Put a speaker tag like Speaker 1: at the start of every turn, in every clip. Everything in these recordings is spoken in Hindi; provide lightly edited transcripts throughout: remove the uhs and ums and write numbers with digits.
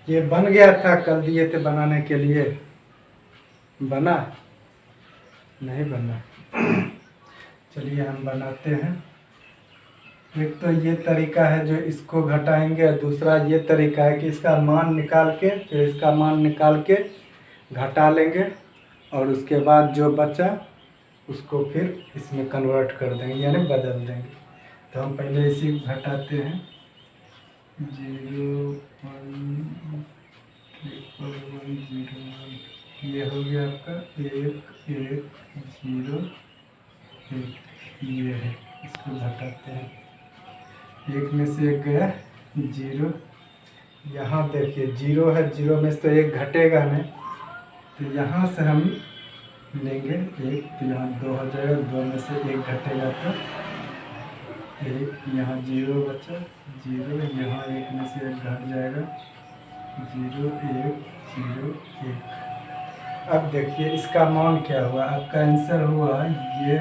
Speaker 1: ये बन गया था, कल दिए थे बनाने के लिए, बना नहीं बना। चलिए हम बनाते हैं। एक तो ये तरीका है जो इसको घटाएंगे, दूसरा ये तरीका है कि इसका मान निकाल के फिर इसका मान निकाल के घटा लेंगे और उसके बाद जो बचा उसको फिर इसमें कन्वर्ट कर देंगे यानी बदल देंगे। तो हम पहले इसी को घटाते हैं। 0 1 ये हो गया आपका 1 1 0 1, ये है। इसको घटाते हैं, 1 में से 1 गया 0। यहाँ देखिए 0 है, 0 में से तो 1 घटेगा नहीं, तो यहाँ से हम लेंगे 1, तो यहाँ 2 हो जाएगा, 2 में से 1 घटेगा तो 1, यहाँ 0 बचा 0, यहाँ 1 में से 1 घट जाएगा 0 1 0 1। अब देखिए इसका मान क्या हुआ, आपका आंसर हुआ ये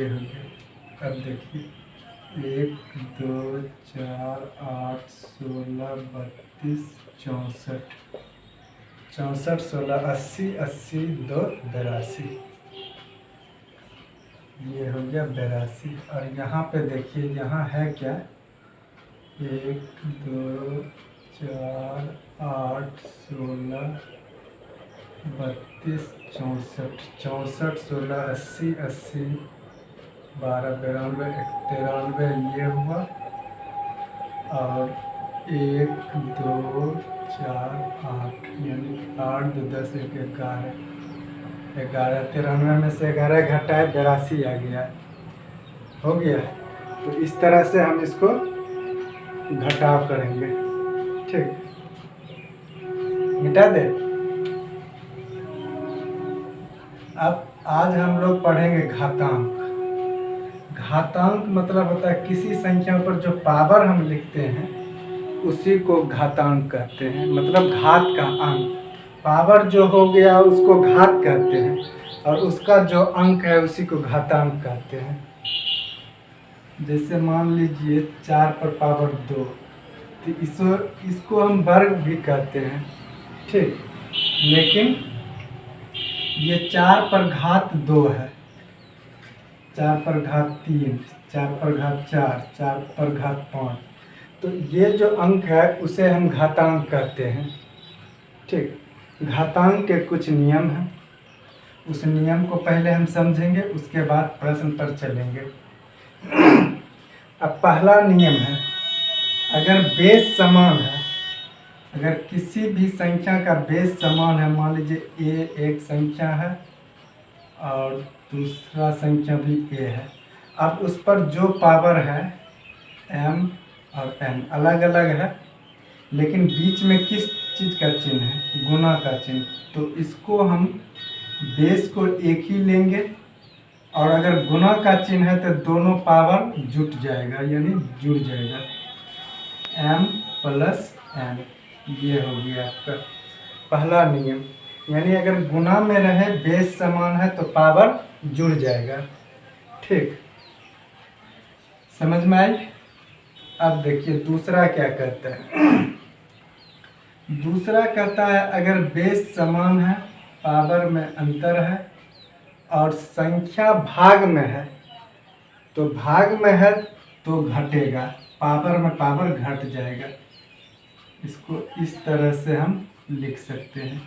Speaker 1: हो गया। अब देखिए 1 2 4 8 16 32 64 64 16 80 80 2 82, ये हो गया 82। और यहाँ पे देखिए यहाँ है क्या, 1 2 4 8 16 32 64 64 16 80 80 12 92 93 ये हुआ। और 1 2 4 8 यानी 8 2 10 1 11 11 93 में से 11 घटाए 82 आ गया, हो गया। तो इस तरह से हम इसको घटाव करेंगे। ठीक, मिटा दे। अब आज हम लोग पढ़ेंगे घातांक। घातांक मतलब होता है किसी संख्या पर जो पावर हम लिखते हैं उसी को घातांक कहते हैं, मतलब घात का अंक। पावर जो हो गया उसको घात कहते हैं और उसका जो अंक है उसी को घातांक कहते हैं। जैसे मान लीजिए 4 पर पावर 2, तो इसको हम वर्ग भी कहते हैं। ठीक, लेकिन ये 4 पर घात 2 है, 4 पर घात 3, 4 पर घात 4, 4 पर घात 5, तो ये जो अंक है उसे हम घातांक कहते हैं। ठीक, घातांक के कुछ नियम हैं, उस नियम को पहले हम समझेंगे, उसके बाद प्रश्न पर चलेंगे। अब पहला नियम है, अगर बेस समान है, अगर किसी भी संख्या का बेस समान है, मान लीजिए a एक संख्या है और दूसरा संख्या भी a है, अब उस पर जो पावर है m और n अलग अलग है, लेकिन बीच में किस चीज़ का चिन्ह है, गुना का चिन्ह, तो इसको हम बेस को एक ही लेंगे और अगर गुना का चिन्ह है तो दोनों पावर जुट जाएगा यानी जुड़ जाएगा, m प्लस n। ये हो गया आपका पहला नियम, यानी अगर गुना में रहे बेस समान है तो पावर जुड़ जाएगा। ठीक, समझ में आई। अब देखिए दूसरा क्या कहता है। दूसरा कहता है अगर बेस समान है, पावर में अंतर है और संख्या भाग में है, तो भाग में है तो घटेगा, पावर में पावर घट जाएगा। इसको इस तरह से हम लिख सकते हैं,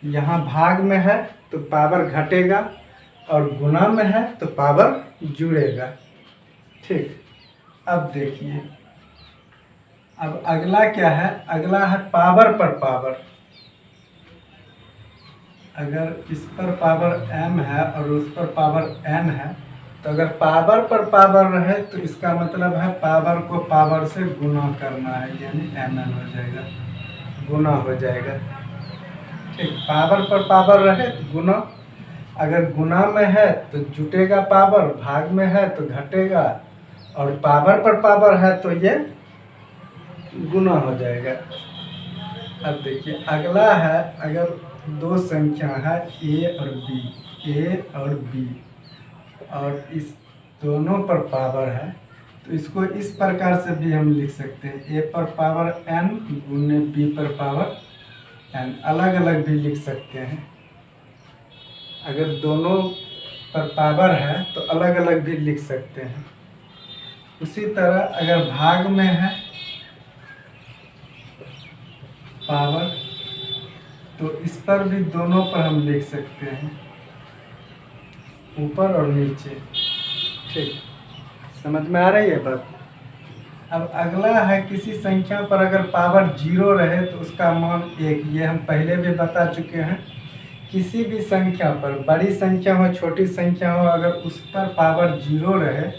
Speaker 1: यहाँ भाग में है तो पावर घटेगा और गुना में है तो पावर जुड़ेगा। ठीक, अब देखिए अब अगला क्या है, अगला है पावर पर पावर। अगर इस पर पावर m है और उस पर पावर n है, तो अगर पावर पर पावर रहे तो इसका मतलब है पावर को पावर से गुना करना है, यानी mn हो जाएगा, गुना हो जाएगा। ठीक, पावर पर पावर रहे तो गुना, अगर गुना में है तो जुटेगा पावर, भाग में है तो घटेगा और पावर पर पावर है तो ये गुना हो जाएगा। अब देखिए अगला है, अगर दो संख्या है a और b, a और b, और इस दोनों पर पावर है, तो इसको इस प्रकार से भी हम लिख सकते हैं, a पर पावर n गुने b पर पावर n। अलग अलग भी लिख सकते हैं, अगर दोनों पर पावर है तो अलग अलग भी लिख सकते हैं। उसी तरह अगर भाग में है पावर, तो इस पर भी दोनों पर हम लिख सकते हैं, ऊपर और नीचे। ठीक, समझ में आ रही है बात। अब अगला है, किसी संख्या पर अगर पावर 0 रहे तो उसका मान 1। ये हम पहले भी बता चुके हैं। किसी भी संख्या पर, बड़ी संख्या हो छोटी संख्या हो, अगर उस पर पावर 0 रहे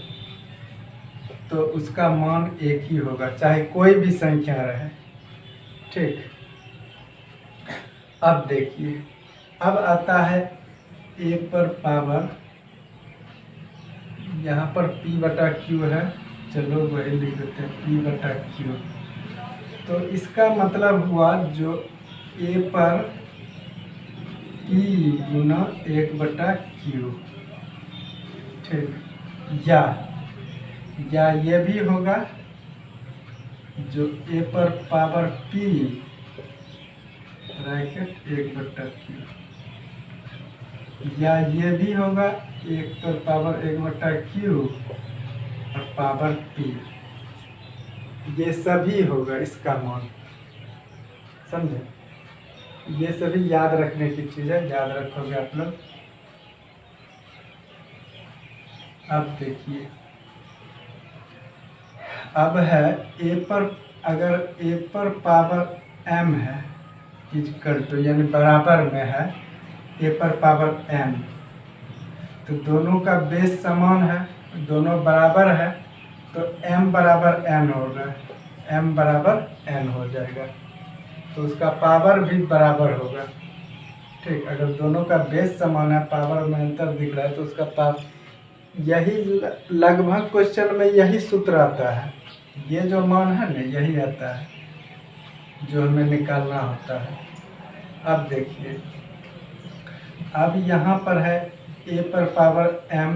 Speaker 1: तो उसका मान 1 ही होगा, चाहे कोई भी संख्या रहे। ठीक, अब देखिए, अब आता है a पर पावर, यहाँ पर p/q है, चलो वही लिख देते हैं, p/q। तो इसका मतलब हुआ जो a पर p गुना 1/q। ठीक, या ये भी होगा जो a पर पावर p ब्रैकेट 1/q, या ये भी होगा 1 पर पावर 1/q और पावर p। ये सभी होगा इसका मान, समझे। ये सभी याद रखने की चीज़ है, याद रखोगे आप लोग। अब देखिए, अब है a पर, अगर a पर पावर m है इक्वल टू, यानी बराबर में है a पर पावर m, तो दोनों का बेस समान है, दोनों बराबर है, तो m बराबर n होगा, m बराबर n हो जाएगा, तो उसका पावर भी बराबर होगा। ठीक, अगर दोनों का बेस समान है, पावर में अंतर दिख रहा है, तो उसका पावर, यही लगभग क्वेश्चन में यही सूत्र आता है। ये जो मान है ना, यही आता है जो हमें निकालना होता है। अब देखिए, अब यहाँ पर है a पर पावर m,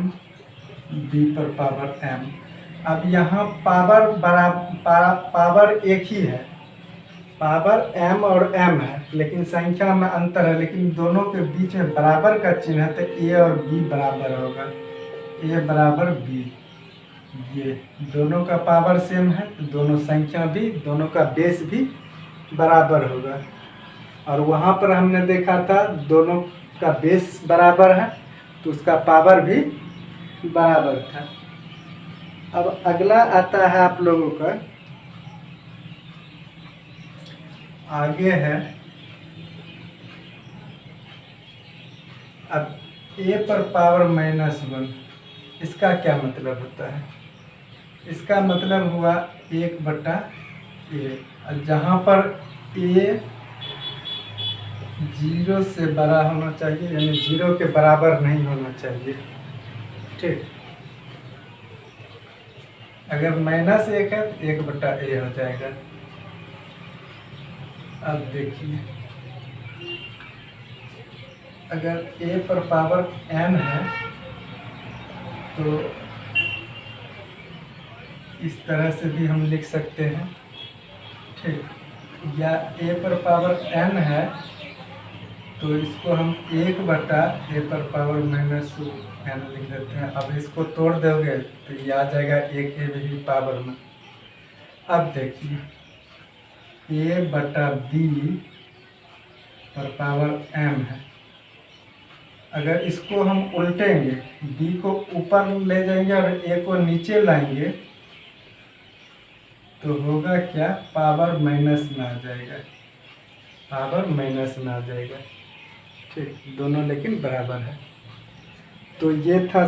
Speaker 1: b पर पावर m। अब यहाँ पावर पावर एक ही है, पावर m और m है, लेकिन संख्या में अंतर है, लेकिन दोनों के बीच में बराबर का चिन्ह है, तो a और b बराबर होगा, a बराबर b। ये दोनों का पावर सेम है, तो दोनों संख्या भी, दोनों का बेस भी बराबर होगा। और वहाँ पर हमने देखा था दोनों का बेस बराबर है, तो उसका पावर भी बराबर था। अब अगला आता है आप लोगों का, आगे है, अब a पर पावर -1, इसका क्या मतलब होता है। इसका मतलब हुआ 1/a, और जहाँ पर a 0 से बड़ा होना चाहिए, यानी 0 के बराबर नहीं होना चाहिए। ठीक, अगर -1 है तो 1/a हो जाएगा। अब देखिए, अगर a पर पावर n है तो इस तरह से भी हम लिख सकते हैं। ठीक, या a पर पावर n है तो इसको हम 1/a पर पावर -n लिख देते हैं। अब इसको तोड़ दोगे तो ये आ जाएगा 1a भी पावर में। अब देखिए, a/b पर पावर m है, अगर इसको हम उल्टेंगे, b को ऊपर ले जाएंगे और a को नीचे लाएंगे, तो होगा क्या, पावर माइनस में आ जाएगा, पावर माइनस में आ जाएगा। ठीक, दोनों लेकिन बराबर है। तो ये था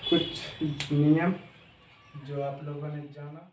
Speaker 1: कुछ नियम जो आप लोगों ने जाना।